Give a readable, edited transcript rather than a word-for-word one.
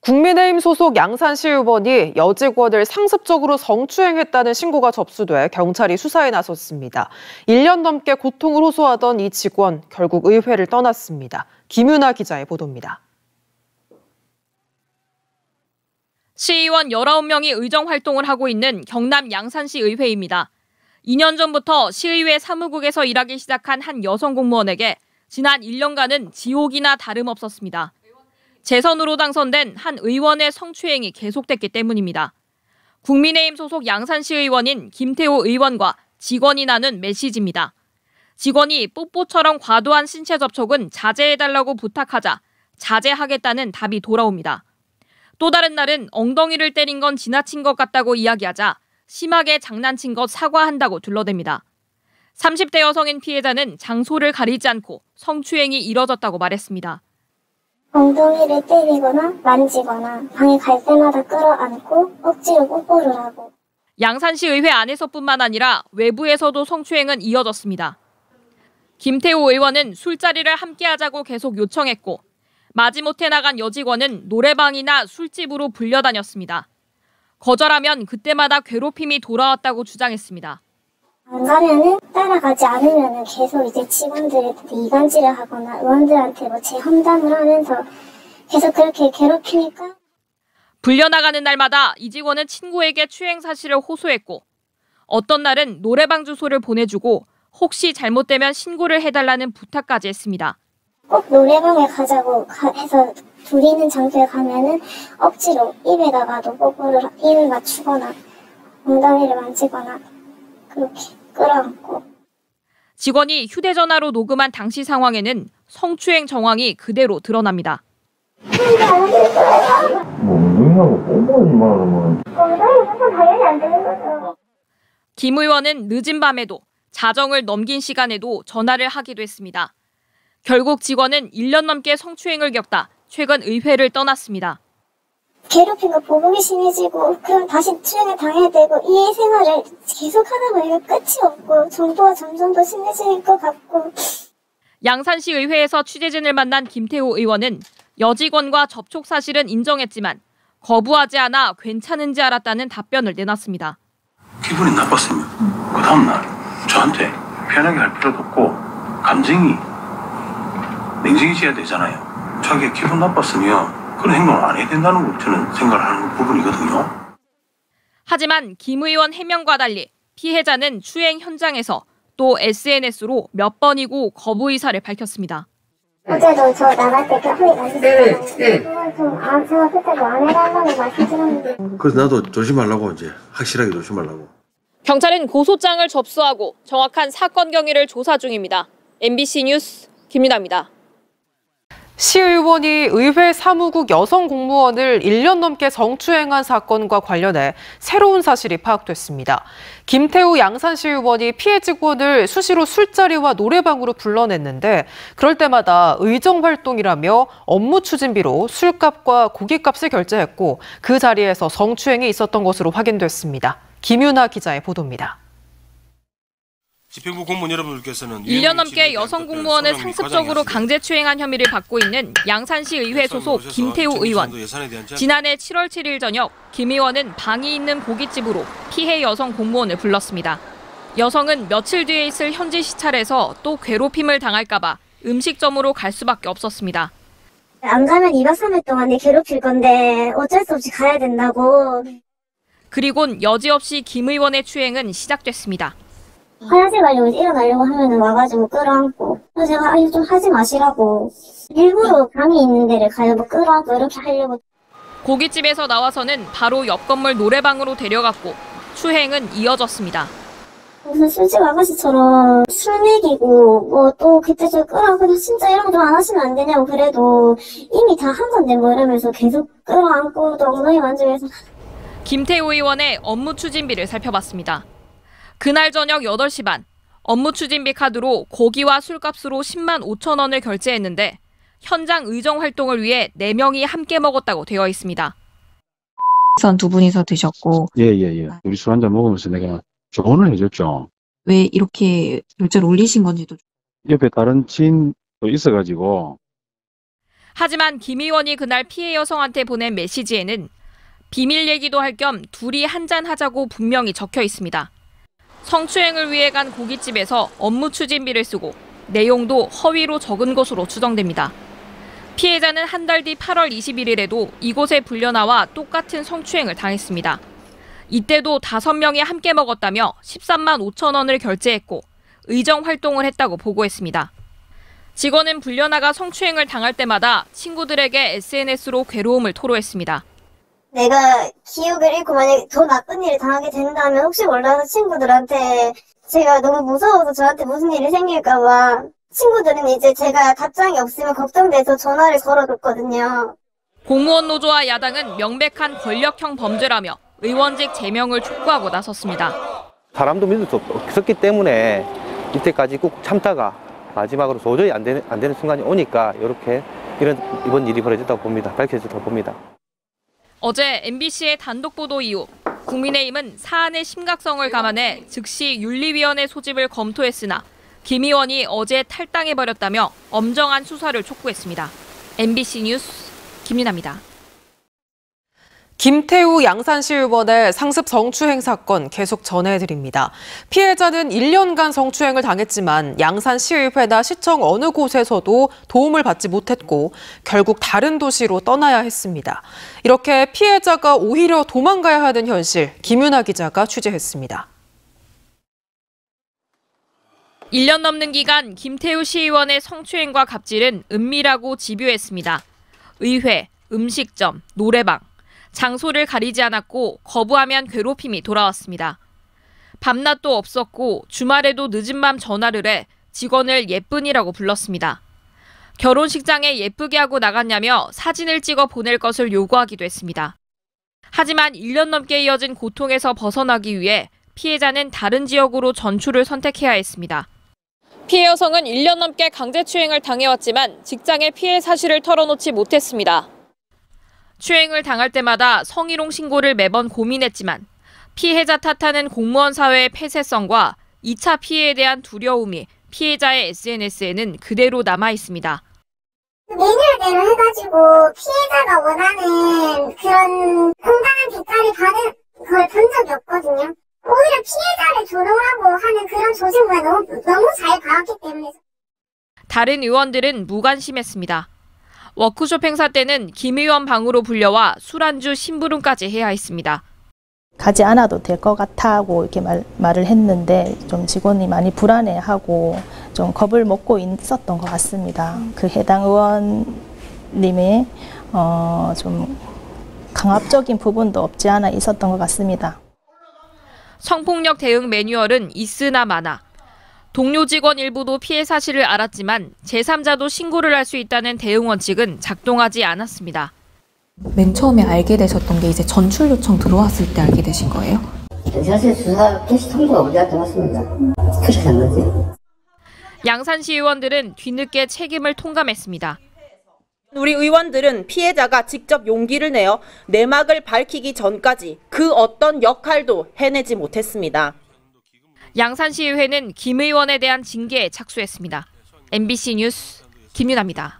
국민의힘 소속 양산시 의원이 여직원을 상습적으로 성추행했다는 신고가 접수돼 경찰이 수사에 나섰습니다. 1년 넘게 고통을 호소하던 이 직원, 결국 의회를 떠났습니다. 김윤아 기자의 보도입니다. 시의원 19명이 의정활동을 하고 있는 경남 양산시 의회입니다. 2년 전부터 시의회 사무국에서 일하기 시작한 한 여성 공무원에게 지난 1년간은 지옥이나 다름없었습니다. 재선으로 당선된 한 의원의 성추행이 계속됐기 때문입니다. 국민의힘 소속 양산시 의원인 김태호 의원과 직원이 나눈 메시지입니다. 직원이 뽀뽀처럼 과도한 신체 접촉은 자제해달라고 부탁하자 자제하겠다는 답이 돌아옵니다. 또 다른 날은 엉덩이를 때린 건 지나친 것 같다고 이야기하자 심하게 장난친 것 사과한다고 둘러댑니다. 30대 여성인 피해자는 장소를 가리지 않고 성추행이 이뤄졌다고 말했습니다. 엉덩이를 때리거나 만지거나 방에 갈 때마다 끌어안고 억지로 뽀뽀를 하고. 양산시 의회 안에서뿐만 아니라 외부에서도 성추행은 이어졌습니다. 김태호 의원은 술자리를 함께하자고 계속 요청했고 마지못해 나간 여직원은 노래방이나 술집으로 불려다녔습니다. 거절하면 그때마다 괴롭힘이 돌아왔다고 주장했습니다. 안 가면은 따라가지 않으면은 계속 이제 직원들한테 이간질을 하거나 의원들한테 제 험담을 하면서 계속 그렇게 괴롭히니까. 불려나가는 날마다 이 직원은 친구에게 추행 사실을 호소했고 어떤 날은 노래방 주소를 보내주고 혹시 잘못되면 신고를 해달라는 부탁까지 했습니다. 꼭 노래방에 가자고 해서 둘이 있는 장소에 가면은 억지로 입에다가도 뽀뽀를 입을 맞추거나 엉덩이를 만지거나 그렇게 끌어안고. 직원이 휴대전화로 녹음한 당시 상황에는 성추행 정황이 그대로 드러납니다. 엉덩이하고 뽀뽀하지 말라면. 엉덩이 뽀뽀 당연히 안 되는 거죠. 김 의원은 늦은 밤에도 자정을 넘긴 시간에도 전화를 하기도 했습니다. 결국 직원은 1년 넘게 성추행을 겪다 최근 의회를 떠났습니다. 괴롭힌 거 보복이 심해지고 그럼 다시 추행을 당해야 되고 이 생활을 계속 하다 보니까 끝이 없고 정도가 점점 더 심해질 것 같고. 양산시 의회에서 취재진을 만난 김태호 의원은 여직원과 접촉 사실은 인정했지만 거부하지 않아 괜찮은지 알았다는 답변을 내놨습니다. 기분이 나빴으면 그 다음날 저한테 편하게 할 필요도 없고 감정이 냉정해져야 되잖아요. 자기가 기분 나빴으면 그런 행동을 안 해야 된다는 걸 저는 생각하는 부분이거든요. 하지만 김 의원 해명과 달리 피해자는 추행 현장에서 또 SNS로 몇 번이고 거부 의사를 밝혔습니다. 어제도 저 나갈 때 허리 만지잖아요. 제가 그때도 안 해달라고 말씀드렸는데. 그래서 나도 조심하려고 이제 확실하게 조심하려고. 경찰은 고소장을 접수하고 정확한 사건 경위를 조사 중입니다. MBC 뉴스 김윤아입니다. 시의원이 의회 사무국 여성 공무원을 1년 넘게 성추행한 사건과 관련해 새로운 사실이 파악됐습니다. 김태우 양산시 의원이 피해 직원을 수시로 술자리와 노래방으로 불러냈는데 그럴 때마다 의정활동이라며 업무 추진비로 술값과 고깃값을 결제했고 그 자리에서 성추행이 있었던 것으로 확인됐습니다. 김윤아 기자의 보도입니다. 집행부 공무원 여러분들께서는 1년 넘게 여성 공무원을 상습적으로 강제추행한 혐의를 받고 있는 양산시 의회 소속 김태우 의원. 지난해 7월 7일 저녁 김 의원은 방이 있는 고깃집으로 피해 여성 공무원을 불렀습니다. 여성은 며칠 뒤에 있을 현지 시찰에서 또 괴롭힘을 당할까 봐 음식점으로 갈 수밖에 없었습니다. 안 가면 2박 3일 동안 내 괴롭힐 건데 어쩔 수 없이 가야 된다고. 그리곤 여지없이 김 의원의 추행은 시작됐습니다. 화장실 가려고 일어나려고 하면은 와가지고 끌어안고. 그래서 제가 좀 하지 마시라고. 일부러 방이 있는 데를 가요. 뭐 끌어안고 이렇게 하려고. 고깃집에서 나와서는 바로 옆 건물 노래방으로 데려갔고 추행은 이어졌습니다. 무슨 술집 아가씨처럼 술 먹이고 뭐 또 그때 저 끌어안고 진짜 이런 거 좀 안 하시면 안 되냐고 그래도 이미 다 한 건데 뭐 이러면서 계속 끌어안고 또 엉덩이 만지고 해서. 김태우 의원의 업무 추진비를 살펴봤습니다. 그날 저녁 8시 반 업무 추진비 카드로 고기와 술값으로 10만 5천 원을 결제했는데 현장 의정 활동을 위해 4명이 함께 먹었다고 되어 있습니다. 선 두 분이서 드셨고. 예. 우리 술 한잔 먹으면서 내가 조언을 해줬죠. 왜 이렇게 결제를 올리신 건지도. 옆에 다른 지인도 있어가지고. 하지만 김 의원이 그날 피해 여성한테 보낸 메시지에는 비밀 얘기도 할 겸 둘이 한잔하자고 분명히 적혀 있습니다. 성추행을 위해 간 고깃집에서 업무 추진비를 쓰고 내용도 허위로 적은 것으로 추정됩니다. 피해자는 한 달 뒤 8월 21일에도 이곳에 불려나와 똑같은 성추행을 당했습니다. 이때도 5명이 함께 먹었다며 13만 5천 원을 결제했고 의정 활동을 했다고 보고했습니다. 직원은 불려나가 성추행을 당할 때마다 친구들에게 SNS로 괴로움을 토로했습니다. 내가 기억을 잃고 만약에 더 나쁜 일을 당하게 된다면 혹시 몰라서 친구들한테 제가 너무 무서워서 저한테 무슨 일이 생길까봐 친구들은 이제 제가 답장이 없으면 걱정돼서 전화를 걸어뒀거든요. 공무원 노조와 야당은 명백한 권력형 범죄라며 의원직 제명을 촉구하고 나섰습니다. 사람도 믿을 수 없었기 때문에 이때까지 꾹 참다가 마지막으로 도저히 안 되는 순간이 오니까 이번 일이 벌어졌다고 봅니다. 밝혀졌다고 봅니다. 어제 MBC의 단독 보도 이후 국민의힘은 사안의 심각성을 감안해 즉시 윤리위원회 소집을 검토했으나 김 의원이 어제 탈당해버렸다며 엄정한 수사를 촉구했습니다. MBC 뉴스 김윤아입니다. 김태우 양산시 의원의 상습 성추행 사건 계속 전해드립니다. 피해자는 1년간 성추행을 당했지만 양산시의회나 시청 어느 곳에서도 도움을 받지 못했고 결국 다른 도시로 떠나야 했습니다. 이렇게 피해자가 오히려 도망가야 하는 현실, 김윤아 기자가 취재했습니다. 1년 넘는 기간 김태우 시의원의 성추행과 갑질은 은밀하고 집요했습니다. 의회, 음식점, 노래방. 장소를 가리지 않았고 거부하면 괴롭힘이 돌아왔습니다. 밤낮도 없었고 주말에도 늦은 밤 전화를 해 직원을 예쁜이라고 불렀습니다. 결혼식장에 예쁘게 하고 나갔냐며 사진을 찍어 보낼 것을 요구하기도 했습니다. 하지만 1년 넘게 이어진 고통에서 벗어나기 위해 피해자는 다른 지역으로 전출을 선택해야 했습니다. 피해 여성은 1년 넘게 강제추행을 당해왔지만 직장의 피해 사실을 털어놓지 못했습니다. 추행을 당할 때마다 성희롱 신고를 매번 고민했지만 피해자 탓하는 공무원 사회의 폐쇄성과 2차 피해에 대한 두려움이 피해자의 SNS에는 그대로 남아 있습니다. 매뉴얼대로 해가지고 피해자가 원하는 그런 공정한 대가를 받은 걸 본 적이 없거든요. 오히려 피해자를 조롱하고 하는 그런 조직을 너무 잘 봐왔기 때문에. 다른 의원들은 무관심했습니다. 워크숍 행사 때는 김 의원 방으로 불려와 술안주 심부름까지 해야 했습니다. 가지 않아도 될 것 같다고 이렇게 말을 했는데 좀 직원이 많이 불안해하고 좀 겁을 먹고 있었던 것 같습니다. 그 해당 의원님의 좀 강압적인 부분도 없지 않아 있었던 것 같습니다. 성폭력 대응 매뉴얼은 있으나 마나. 동료 직원 일부도 피해 사실을 알았지만 제3자도 신고를 할 수 있다는 대응 원칙은 작동하지 않았습니다. 맨 처음에 알게 되셨던 게 이제 전출 요청 들어왔을 때 알게 되신 거예요? 사실 수사 캐시 통보가 우리한테 왔습니다. 그렇게 된 거지. 양산시 의원들은 뒤늦게 책임을 통감했습니다. 우리 의원들은 피해자가 직접 용기를 내어 내막을 밝히기 전까지 그 어떤 역할도 해내지 못했습니다. 양산시의회는 김 의원에 대한 징계에 착수했습니다. MBC 뉴스 김윤아입니다.